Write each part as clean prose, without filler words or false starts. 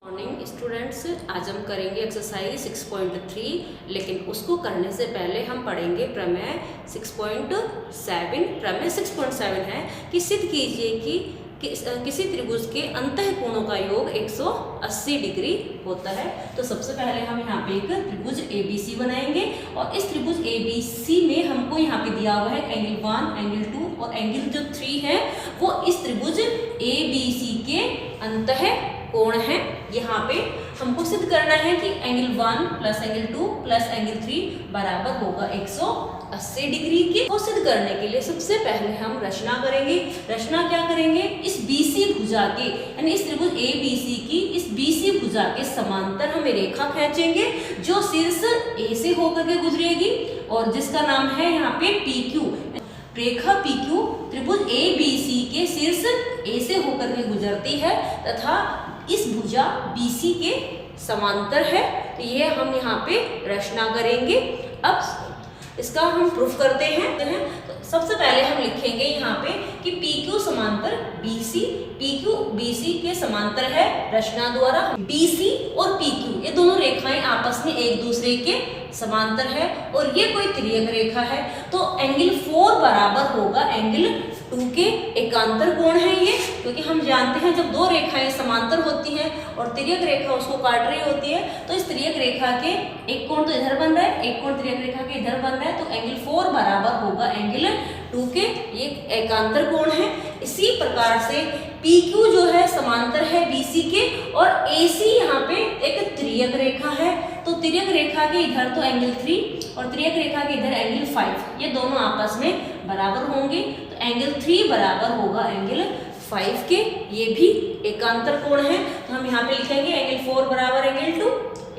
Morning students, आज हम करेंगे एक्सरसाइज 6.3, लेकिन उसको करने से पहले हम पढ़ेंगे प्रमेय 6.7। प्रमेय 6.7 है कि सिद्ध कीजिए कि किसी त्रिभुज के अंतःकोणों का योग 180 डिग्री होता है। तो सबसे पहले हम यहाँ पे एक त्रिभुज ABC बनाएंगे और इस त्रिभुज ABC में हमको यहाँ पे दिया हुआ है एंगल 1, एंगल 2 और एंगल जो 3 है वो इस त्रिभुज ABC के अंतःकोण है। यहाँ पे हमको सिद्ध करना है कि angle 1 plus angle 2 plus angle 3 बराबर होगा 180 डिग्री के। को सिद्ध करने के लिए सबसे पहले हम रचना करेंगे। रचना क्या करेंगे? इस BC भुजा के यानी इस त्रिभुज ABC की इस BC भुजा के समांतर हमें रेखा खींचेंगे जो शीर्ष A से होकर के गुजरेगी और जिसका नाम है यहाँ पे PQ। रेखा PQ त्रिभुज ABC के शीर्ष A से होकर के गुजरती है तथा इस भुजा BC के समांतर है। तो ये हम यहाँ पे रचना करेंगे। अब इसका हम प्रूफ करते हैं। तो सबसे पहले हम लिखेंगे यहाँ पे कि PQ समांतर BC, PQ BC के समांतर है। रचना द्वारा BC और PQ ये दोनों रेखाएं आपस में एक दूसरे के समांतर है और ये कोई त्रियक रेखा है। तो एंगल 4 बराबर होगा एंगल 2 के। एकांतर कोण है ये, क्योंकि हम जानते हैं जब दो रेखाएं समांतर होती हैं और त्रियक रेखा उसको काट रही होती है तो इस त्रियक रेखा के एक कोण तो इधर बन रहा है, एक कोण त्रियक रेखा के इधर बन रहा है। तो एंगल 4 बराबर होगा एंगल 2 के। ये एकांतर कोण है। इसी प्रकार से PQ जो है समांतर है BC के और AC यहाँ पे एक त्रियक रेखा है। तो त्रियक रेखा के इधर तो एंगल 3 और त्रियक रेखा के इधर एंगल 5, ये दोनों आपस में बराबर होंगे। तो एंगल 3 बराबर होगा एंगल 5 के। ये भी एकांतर कोण है। तो हम यहाँ पे लिखेंगे एंगल 4 बराबर एंगल 2,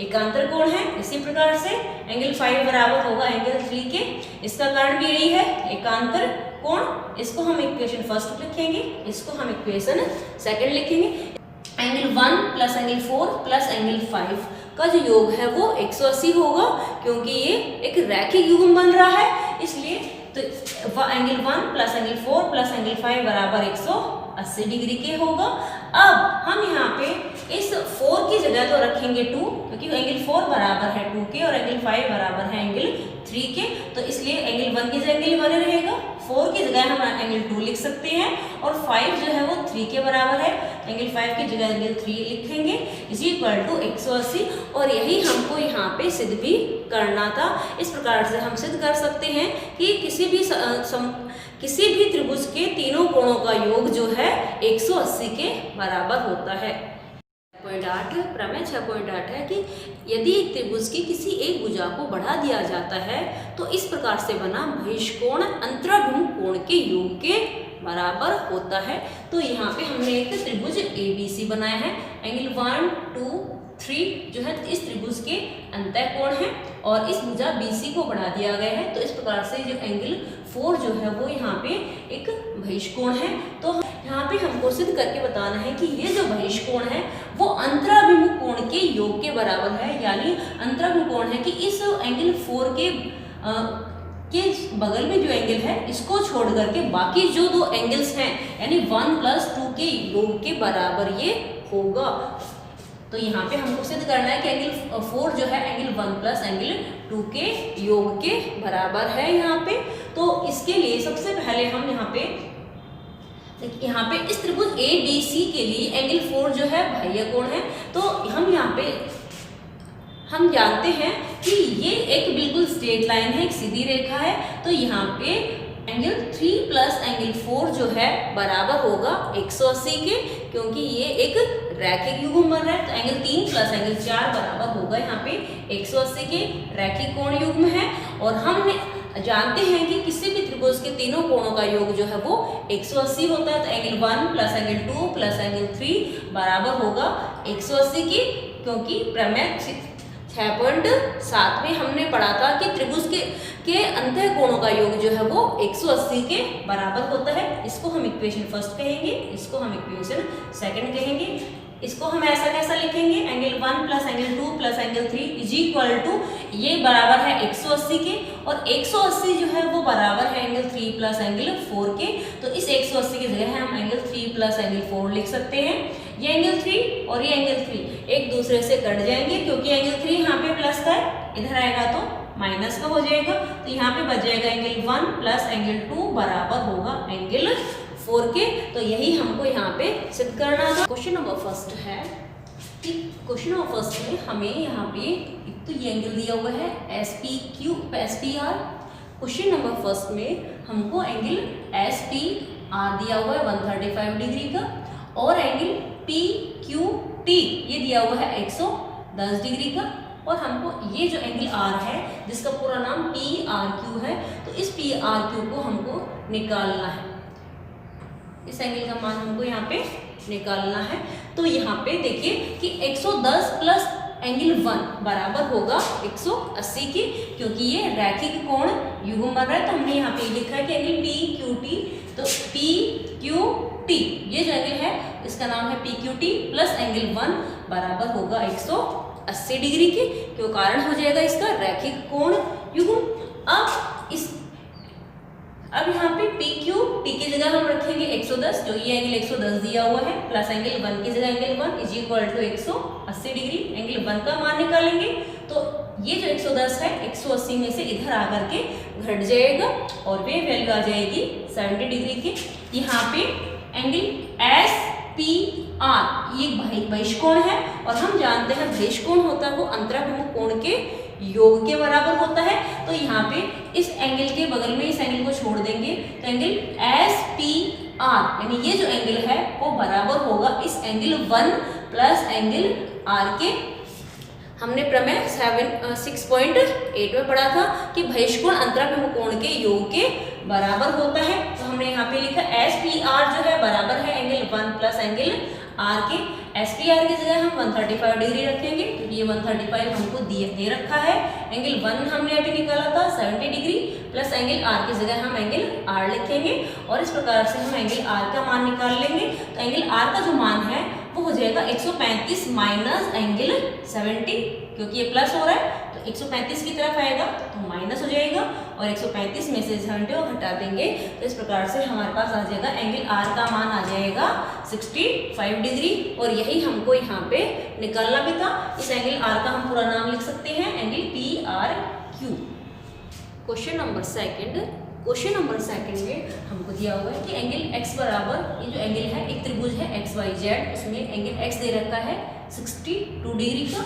एकांतर कोण है। इसी प्रकार से एंगल 5 बराबर होगा एंगल 3 के। इसका कारण भी यही है, एकांतर कोण। इसको हम इक्वेशन फर्स्ट लिखेंगे, इसको हम इक्वेशन सेकंड लिखेंगे। Angle 1 plus angle 4 plus angle 5 का जो योग है वो 180 होगा, क्योंकि ये एक रैखिक युग्म बन रहा है। इसलिए तो angle 1 plus angle 4 plus angle 5 बराबर 180 डिग्री के होगा। अब हम यहाँ पे इस 4 की जगह तो रखेंगे 2, क्योंकि एंगल 4 बराबर है 2 के और एंगल 5 बराबर है एंगल 3 के। तो इसलिए एंगल 1 की जगह एंगल 1 रहेगा, 4 की जगह हम एंगल 2 लिख सकते हैं और 5 जो है वो 3 के बराबर है। एंगल 5 की जगह एंगल 3 लिखेंगे इज इक्वल टू 180। और यही हमको यहाँ पे सिद्ध भी करना था। इस प्रकार से हम सिद्ध कर सकते हैं कि किसी भी त्रिभुज के तीनों कोणों का योग जो है 180 के बराबर होता है। 6.8 प्रमेय 6.8 है कि यदि एक त्रिभुज की किसी एक भुजा को बढ़ा दिया जाता है तो इस प्रकार से बना बहिष्कोण अंतराभिमुख कोण के योग के बराबर होता है। तो यहाँ पे हमने एक त्रिभुज ABC बनाया है। एंगल 1, 2, 3 जो है इस त्रिभुज के अंतःकोण है और इस भुजा BC को बढ़ा दिया गया है। तो इस प्रकार से जो एंगल 4 जो है वो यहाँ पे एक बहिष्कोण है। तो यहाँ पे हमको सिद्ध करके बताना है कि ये जो बहिष्कोण है वो अंतराभिमुख कोण के योग के बराबर है। यानी अंतराभिमुख कोण है कि इस एंगल 4 के बगल में जो एंगल है इसको छोड़ करके बाकी जो दो एंगल्स हैं यानी 1 प्लस 2 के योग के बराबर ये होगा। तो यहाँ पे हमको सिद्ध करना है कि एंगल 4 जो है एंगल 1 प्लस एंगल 2 के योग के बराबर है यहाँ पे। तो इसके लिए सबसे पहले हम यहाँ पे इस त्रिभुज ABC के लिए एंगल 4 जो है बाह्य कोण है। तो हम यहाँ पे हम जानते हैं कि ये एक बिल्कुल स्ट्रेट लाइन है, एक सीधी रेखा है। तो यहाँ पे एंगल 3 प्लस एंगल 4 जो है बराबर होगा 180 के, क्योंकि ये एक रैखिक युग्म बन रहा है। तो एंगल 3 प्लस एंगल 4 बराबर होगा यहाँ पे 180 के। रैखिक कोण युग्म है और हम जानते हैं कि किसी भी त्रिभुज के तीनों कोणों का योग जो है वो 180 होता है। तो angle 1 plus angle 2 plus angle 3 बराबर होगा 180 की, क्योंकि प्रमेय 6.7 में हमने पढ़ा था कि त्रिभुज के अंतःकोणों का योग जो है वो 180 के बराबर होता है। इसको हम इक्वेशन फर्स्ट कहेंगे, इसको हम इक्वेशन सेकंड कहेंगे। इसको हम ऐसा कैसा लिखेंगे? Angle 1 plus angle 2 plus angle 3 is equal to ये बराबर है 180 के और 180 जो है वो बराबर है एंगल 3 प्लस एंगल 4 के। तो इस 180 की जगह हम एंगल 3 प्लस एंगल 4 लिख सकते हैं। ये एंगल 3 और ये एंगल 3 एक दूसरे से कट जाएंगे, क्योंकि एंगल 3 यहाँ पे प्लस का है, इधर आएगा तो माइनस का हो जाएगा। तो यहाँ पे बच जाएगा एंगल 1 प्लस एंगल 2 बराबर होगा एंगल 4 के। तो यही हमको यहाँ पे सिद्ध करना था। क्वेश्चन नंबर फर्स्ट है कि क्वेश्चन नंबर फर्स्ट में हमें यहाँ पे एक तो ये एंगल दिया हुआ है SPR। क्वेश्चन नंबर फर्स्ट में हमको एंगल SPR दिया हुआ है 135 डिग्री का, और एंगल PQT ये दिया हुआ है 110 डिग्री का। और हमको ये जो एंगल R है जिसका पूरा नाम PRQ है, तो इस PRQ को हमको निकालना है। इस एंगल का मान हमको यहाँ पे निकालना है। तो यहाँ पे देखिए कि 110 प्लस एंगल 1 बराबर होगा 180 के, क्योंकि ये रैखिक कोण युग्म बन रहा है। तो हमने यहाँ पे लिखा है कि एंगल PQT, तो PQT ये जो एंगल है इसका नाम है PQT प्लस एंगल 1 बराबर होगा 180 डिग्री के, क्यों कारण हो जाएगा इसका रैखिक कोण युग्म। अब यहाँ पे PQT की जगह हम रखेंगे 110, जो ये एंगल 110 दिया हुआ है, प्लस एंगल 1 की जगह angle 1 is equal to 180 degree. Angle 1 का मान निकालेंगे तो ये जो 110 है 180 में से इधर आकर के घट जाएगा और वे वैल्यू आ जाएगी 70 डिग्री के। यहाँ पे एंगल SPR ये बहिष्कोण है, और हम जानते हैं बहिष्कोण होता है वो अंतराभिमुख कोण के योग के बराबर होता है। तो यहाँ पे इस एंगल के बगल में इस एंगल को छोड़ देंगे, तो एंगल SPR यानी ये जो एंगल है वो बराबर होगा इस एंगल 1 प्लस एंगल R के। हमने प्रमेय 6.8 में पढ़ा था कि बहिष्कोण अंतराभिमुख कोण के योग के बराबर होता है। तो हमने यहाँ पे लिखा SPR जो है बराबर है एंगल 1 प्लस एंगल R के। SPR की जगह हम 135 डिग्री रखेंगे, क्योंकि ये 135 हमको दे रखा है। एंगल 1 हमने अभी निकाला था 70 डिग्री, प्लस एंगल R की जगह हम एंगल R लिखेंगे, और इस प्रकार से हम एंगल R का मान निकाल लेंगे। तो एंगल R का जो मान है वो हो जाएगा 135 माइनस एंगल 70, क्योंकि ये प्लस हो रहा है तो 135 की तरफ आएगा तो माइनस हो जाएगा, और 135 में से 70 को हटा देंगे तो इस प्रकार से हमारे पास आ जाएगा एंगल R का मान आ जाएगा 65 डिग्री। और यही हमको यहाँ पे निकालना भी था। इस एंगल R का हम पूरा नाम लिख सकते हैं angle PRQ। Question number second में हमको दिया हुआ है कि एंगल x बराबर, ये जो एंगल है एक त्रिभुज है XYZ, उसमें एंगल x दे रखा है 62 डिग्री का,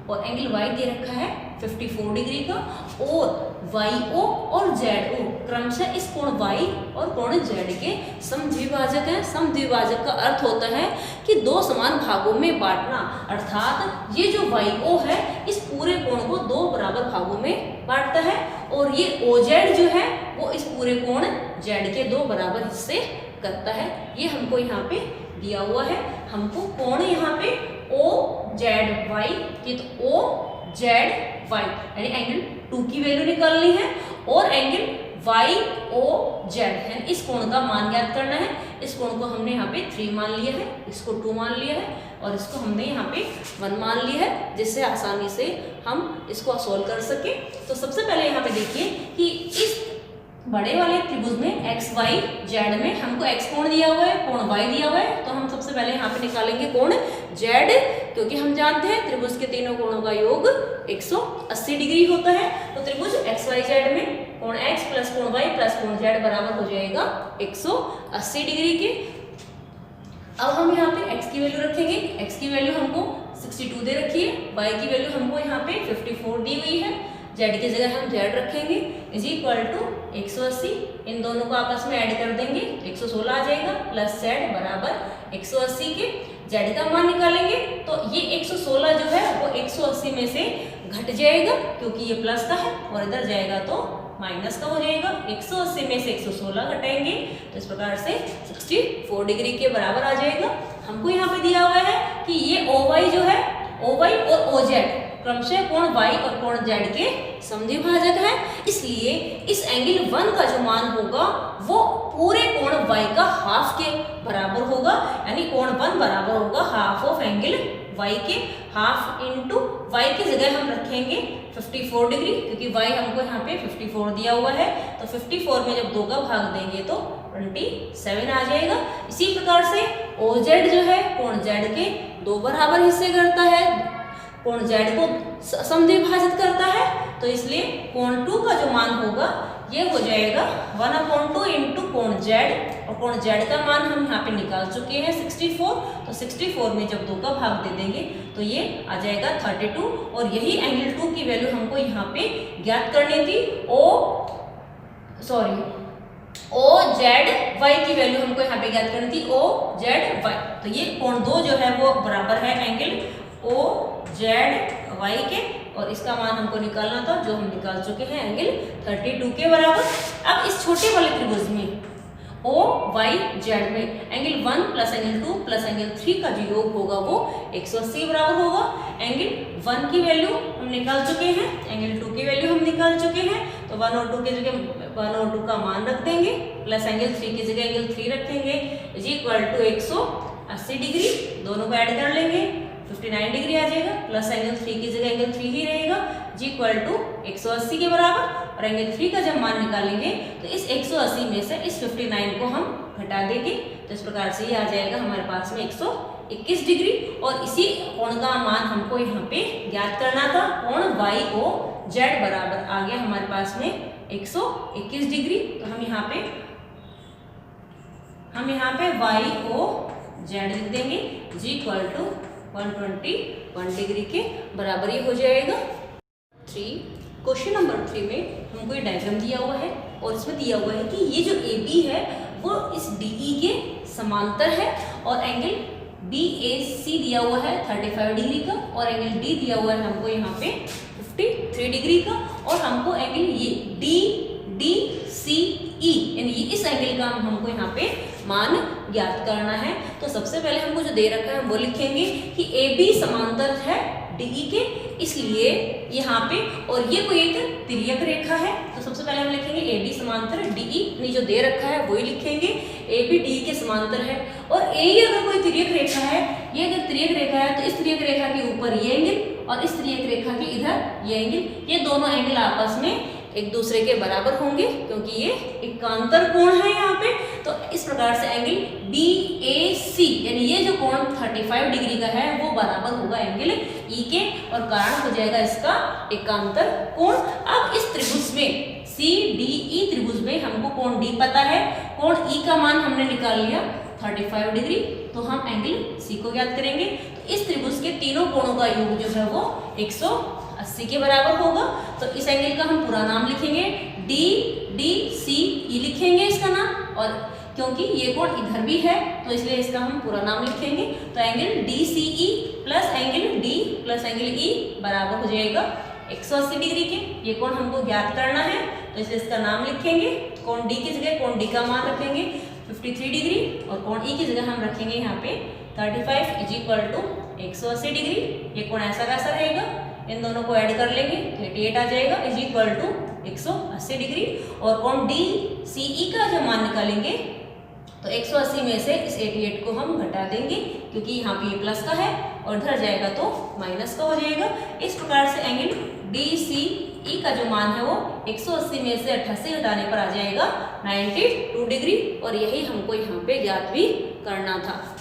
और एंगल y दे रखा है 54 डिग्री का, और YO और ZO क्रमशः इस कोण y और कोण z के समद्विभाजक हैं। समद्विभाजक का अर्थ होता है कि दो समान भागों में बांटना, अर्थात ये जो YO है इस पूरे कोण को दो बराबर भागों में बांटता है, और ये OZ जो है वो इस पूरे कोण z के दो बराबर हिस्से करता है। ये हमको यहाँ पे दिया हुआ है। हमको कोण यहाँ पे OZY, ये तो OZY यानी एंगल 2 की वैल्यू निकालनी है, और एंगल YOZ है इस कोण का मान ज्ञात करना है। इस कोण को हमने यहाँ पे 3 मान लिया है, इसको 2 मान लिया है, और इसको हमने यहाँ पे 1 मान लिया है, जिससे आसानी से हम इसको सॉल्व कर सके। तो सबसे पहले यहाँ पे देखिए कि इस बड़े वाले त्रिभुज में XYZ में हमको x कोण दिया हुआ है, कोण y दिया हुआ है, तो हम सबसे पहले यहाँ पे निकालेंगे कोण z, क्योंकि हम जानते हैं त्रिभुज के तीनों कोणों का योग 180 डिग्री होता है। तो त्रिभुज XYZ में कोण x प्लस कोण y प्लस कोण z बराबर हो जाएगा 180 डिग्री के। अब हम यहाँ पे x की वैल्यू रखेंगे। x की वैल्यू हमको 62 दे रखी है, y की वैल्यू हमको यहाँ पे 54 दी हुई है, z की जगह हम z रखेंगे इज इक्वल टू 180। इन दोनों को आपस में ऐड कर देंगे 116 आ जाएगा, प्लस z बराबर 180 के। z का मान निकालेंगे तो ये 116 जो है वो 180 में से घट जाएगा, क्योंकि ये प्लस का है, और इधर जाएगा तो माइनस का हो जाएगा। 180 में से 116 घटाएंगे तो इस प्रकार से 64 डिग्री के बराबर आ जाएगा। हमको यहाँ पे दिया हुआ है कि ये OY जो है, OY और OZ क्रमशः कोण y और कोण z के समद्विभाजक है, इसलिए इस एंगल 1 का जो मान होगा वो पूरे कोण y का हाफ के बराबर होगा, यानी कोण 1 बराबर होगा हाफ ऑफ एंगल y के। हाफ इंटू y की जगह हम रखेंगे 54 डिग्री, क्योंकि y हमको यहाँ पे 54 दिया हुआ है, तो 54 में जब 2 का भाग देंगे तो 27 आ जाएगा। इसी प्रकार से ओ जेड जो है कोण जेड के 2 बराबर हिस्से करता है, कोण जेड को समद्विभाजित करता है, तो इसलिए कोण 2 का जो मान होगा ये हो जाएगा 1/2 इंटू कोण जेड, और कोण जेड का मान हम यहाँ पे निकाल चुके हैं 64, तो 64 में जब 2 का भाग दे देंगे तो ये आ जाएगा 32, और यही एंगल 2 की वैल्यू हमको यहाँ पे ज्ञात करनी थी। ओ जेड वाई की वैल्यू हमको यहाँ पे ज्ञात करनी थी, ओ जेड वाई। तो ये कोण 2 जो है वो बराबर है एंगल ओ जेड वाई के, और इसका मान हमको निकालना था जो हम निकाल चुके हैं एंगल 32 के बराबर। अब इस छोटे वाले त्रिभुज में ओ वाई जेड में angle 1 plus angle 2 plus angle 3 का जो योग होगा वो 180 बराबर होगा। एंगल 1 की वैल्यू हम निकाल चुके हैं, एंगल 2 की वैल्यू हम निकाल चुके हैं, तो 1 और 2 की जगह 1 और 2 का मान रख देंगे, प्लस एंगल 3 की जगह एंगल 3 रखेंगे, इज इक्वल टू 180 डिग्री, दोनों को ऐड कर लेंगे 59 डिग्री आ जाएगा, प्लस एंगल 3 की जगह एंगल 3 ही रहेगा, जी इक्वल टू 180 के बराबर। और एंगल 3 का जब मान निकालेंगे तो इस 180 में से इस 59 को हम घटा देंगे, तो इस प्रकार से ये आ जाएगा हमारे पास में 121 डिग्री। और इसी कोण का मान हमको यहाँ पे ज्ञात करना था, कोण वाई ओ जेड बराबर आ गया हमारे पास में 121 डिग्री। तो हम यहाँ पे वाई ओ जेड लिख देंगे, जी इक्वल टू 121 डिग्री के बराबर ही हो जाएगा। 3 क्वेश्चन नंबर 3 में हमको ये डायग्राम दिया हुआ है, और इसमें दिया हुआ है कि ये जो ए बी है वो इस डी ई के समांतर है, और एंगल बी ए सी दिया हुआ है 35 डिग्री का, और एंगल डी दिया हुआ है हमको यहाँ पे 53 डिग्री का, और हमको एंगल ये डी डी सी ई यानी इस एंगल का हमको यहाँ पे मान ज्ञात करना है। तो सबसे पहले हमको जो दे रखा है वो लिखेंगे कि ए बी समांतर है डीई के, इसलिए यहाँ पे, और ये कोई एक तिर्यक रेखा है, तो सबसे पहले हम लिखेंगे ए बी समांतर डीई, जो दे रखा है वही लिखेंगे, ए बी डी के समांतर है। और ए अगर कोई तिर्यक रेखा है, ये अगर तिर्यक रेखा है तो इस तिर्यक रेखा के ऊपर ये एंगल और इस तिर्यक रेखा के इधर ये एंगल, ये दोनों एंगल आपस में एक दूसरे के बराबर होंगे, क्योंकि ये एकांतर कोण है यहाँ पे। तो इस प्रकार से एंगल बी ए सी यानी ये जो कोण 35 डिग्री का है वो बराबर होगा एंगल ई के, और कारण हो जाएगा इसका एकांतर कोण। अब इस त्रिभुज में सी डी ई त्रिभुज में हमको कोण डी पता है, कोण ई का मान हमने निकाल लिया 35 डिग्री, तो हम एंगल सी को ज्ञात करेंगे। तो इस त्रिभुज के तीनों कोणों का योग जो है वो 180 के बराबर होगा। तो इस एंगल का हम पूरा नाम लिखेंगे, डी डी सी ई लिखेंगे इसका नाम, और क्योंकि ये कोण इधर भी है तो इसलिए इसका हम पूरा नाम लिखेंगे। तो angle D C E plus angle D plus angle E बराबर हो जाएगा 180 डिग्री के। ये कोण हमको ज्ञात करना है, तो इसलिए इसका नाम लिखेंगे, कोण डी की जगह कोण डी का मान रखेंगे 53 डिग्री, और कोण ई की जगह हम रखेंगे यहाँ पे 35 इज इक्वल टू 180 डिग्री। ये कोण ऐसा कैसा रहेगा, इन दोनों को ऐड कर लेंगे 88 आ जाएगा इज इक्वल टू 180 डिग्री। और कोण डी सी ई का जो मान निकालेंगे तो 180 में से इस 88 को हम घटा देंगे, क्योंकि यहाँ पे ये प्लस का है और इधर जाएगा तो माइनस का हो जाएगा। इस प्रकार से एंगल डी सी ई का जो मान है वो 180 में से 88 घटाने पर आ जाएगा 92 डिग्री, और यही हमको यहाँ पे ज्ञात भी करना था।